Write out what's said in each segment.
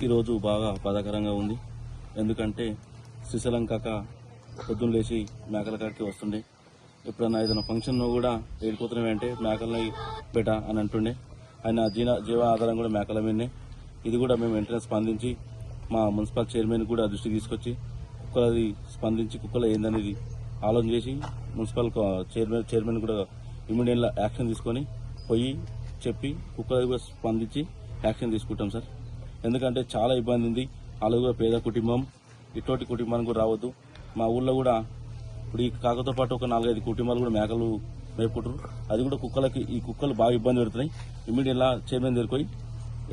ఈరోజు బాగా బాధాకరంగా ఉంది. ఎందుకంటే శ్రీశైలం కాక పొద్దున్న లేచి మేకల కాడికి వస్తుండే. ఎప్పుడన్నా ఏదైనా ఫంక్షన్లో కూడా ఏడిపోతున్నాయి అంటే మేకలని పెట్ట అని అంటుండే. ఆయన జీవ ఆధారం కూడా మేకల మీదనే. ఇది కూడా మేము వెంటనే స్పందించి మా మున్సిపల్ చైర్మన్ కూడా దృష్టికి తీసుకొచ్చి కుక్కలది స్పందించి కుక్కలు ఏందనేది ఆలోచన చేసి మున్సిపల్ చైర్మన్ కూడా ఇమీడియట్గా యాక్షన్ తీసుకొని పోయి చెప్పి కుక్కలది కూడా స్పందించి యాక్షన్ తీసుకుంటాం సార్. ఎందుకంటే చాలా ఇబ్బంది ఉంది. వాళ్ళు కూడా పేద కుటుంబం, ఇటువంటి కుటుంబానికి కూడా రావద్దు. మా ఊళ్ళో కూడా ఇప్పుడు ఈ కాకతో పాటు ఒక 4-5 కుటుంబాలు కూడా మేకలు మేపుకుంటారు. అది కూడా కుక్కలకి ఈ కుక్కలు బాగా ఇబ్బంది పెడుతున్నాయి. ఇమీడియట్గా చైర్మన్ దగ్గరికి పోయి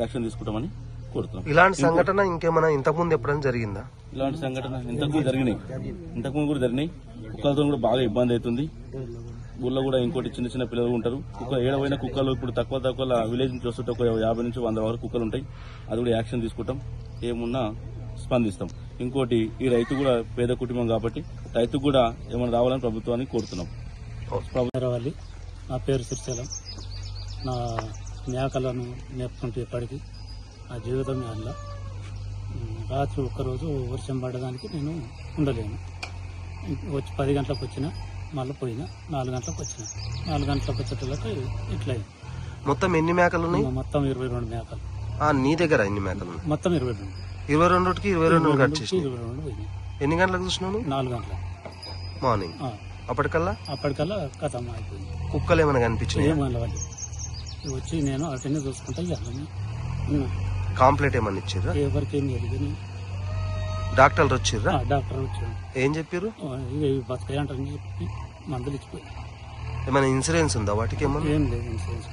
యాక్షన్ తీసుకుంటామని కోరుతున్నాం. ఇలాంటి సంఘటన ఇంకేమైనా ఇంతకుముందు ఎప్పుడైనా జరిగిందా? ఇలాంటి సంఘటన ఇంతకుముందు కూడా జరిగినాయి. కుక్కలతో కూడా బాగా ఇబ్బంది అవుతుంది. ఊళ్ళో కూడా ఇంకోటి చిన్న చిన్న పిల్లలు ఉంటారు. ఏడవైన కుక్కలు ఇప్పుడు తక్కువ విలేజ్ నుంచి వస్తుంటే ఒక 50 నుంచి 100 వరకు కుక్కలు ఉంటాయి. అది కూడా యాక్షన్ తీసుకుంటాం. ఏమున్నా స్పందిస్తాం. ఇంకోటి ఈ రైతు కూడా పేద కుటుంబం కాబట్టి రైతు కూడా ఏమైనా రావాలని ప్రభుత్వాన్ని కోరుతున్నాం. నా పేరు శ్రీశైలం. నా మేకలను మేపుకుంటూ ఇప్పటికీ నా జీవితం అలా రాత్రి ఒక్కరోజు వర్షం పడడానికి నేను ఉండలేను. వచ్చి 10 గంటలకు వచ్చిన, మళ్ళీ పోయినా 4 గంటలకు వచ్చిన. 4 గంటలకు వచ్చేటలకు ఇట్లా మొత్తం ఎన్ని మేకలు ఉన్నాయి? మొత్తం 22 మేకలు. నీ దగ్గర ఎన్ని మేకలు? మొత్తం 22. 22కి 22 కట్ చేసి 22 పోయినాయి. ఎన్ని గంటలకు చూసినాను? 4 గంటల మార్నింగ్. అప్పటికల్లా కథం అయిపోయింది. కుక్కలు ఏమైనా కనిపించినాయి? ఏమనవాలి వచ్చి నేను అటెండ్ చూసుకుంటా ఇవ్వాలని. కాంప్లైంట్ ఏమన్నా ఇచ్చిర్రా? ఎవరికి ఏం తెలియదు. డాక్టర్లు వచ్చిర్రా? డాక్టర్ వచ్చాడు. ఏం చెప్పారు? బతకాయి అంటారని చెప్పి మందులు ఇచ్చిపోయి. ఏమైనా ఇన్సూరెన్స్ ఉందా వాటికి? ఏమన్నా ఏం లేదు ఇన్సూరెన్స్.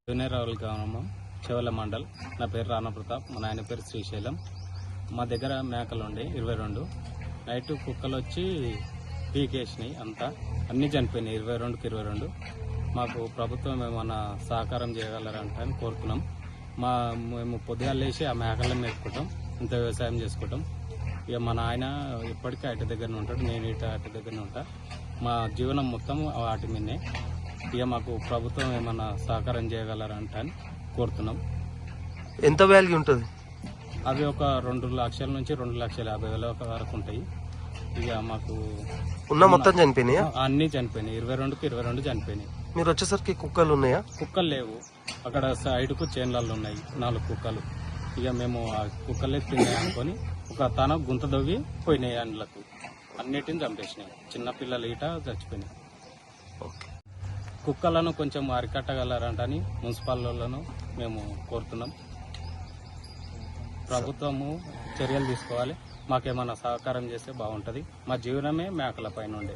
వినయరావుల గ్రామం, చెవల మండల్. నా పేరు రాణా ప్రతాప్, మా నాయన పేరు శ్రీశైలం. మా దగ్గర మేకలు ఉండే 22. నైట్ కుక్కలు వచ్చి పీకేసినాయి. అన్నీ చనిపోయినాయి. 22కి 22. మాకు ప్రభుత్వం ఏమన్నా సహకారం చేయగలరంటని కోరుకున్నాం. మేము పొద్దుగా లేచి ఆ మేకలను మేపుకుంటాం, ఇంత వ్యవసాయం చేసుకుంటాం. ఇక మా నాయన ఇప్పటికీ అటు దగ్గరనే ఉంటాడు, నేను అటు దగ్గరనే ఉంటా. మా జీవనం మొత్తం వాటి మీదనే. ఇక మాకు ప్రభుత్వం ఏమన్నా సహకారం చేయగలరంట అని కోరుతున్నాం. ఎంత వాల్యూ ఉంటుంది? అవి ఒక 2 లక్షల నుంచి 2,50,000 వరకు ఉంటాయి. ఇక మాకు ఉన్న మొత్తం చనిపోయినాయా? అన్నీ చనిపోయినాయి. 22కి 22 చనిపోయినాయి. మీరు వచ్చేసరికి కుక్కలు ఉన్నాయా? కుక్కలు లేవు. అక్కడ సైడ్కు చేన్లలో ఉన్నాయి 4 కుక్కలు. ఇక మేము ఆ కుక్కలే తిన్నాయి అనుకొని ఒక తన గుంత దవ్వి పోయినాయి. అండ్లకు అన్నిటిని చంపేసినాయి. చిన్నపిల్లలు ఈట చచ్చిపోయినాయి. కుక్కలను కొంచెం అరికట్టగలరంటని మున్సిపాలిటీలను మేము కోరుతున్నాం. ప్రభుత్వము చర్యలు తీసుకోవాలి. మాకేమన్నా సహకారం చేస్తే బాగుంటుంది. మా జీవనమే మేకల పైన ఉండే.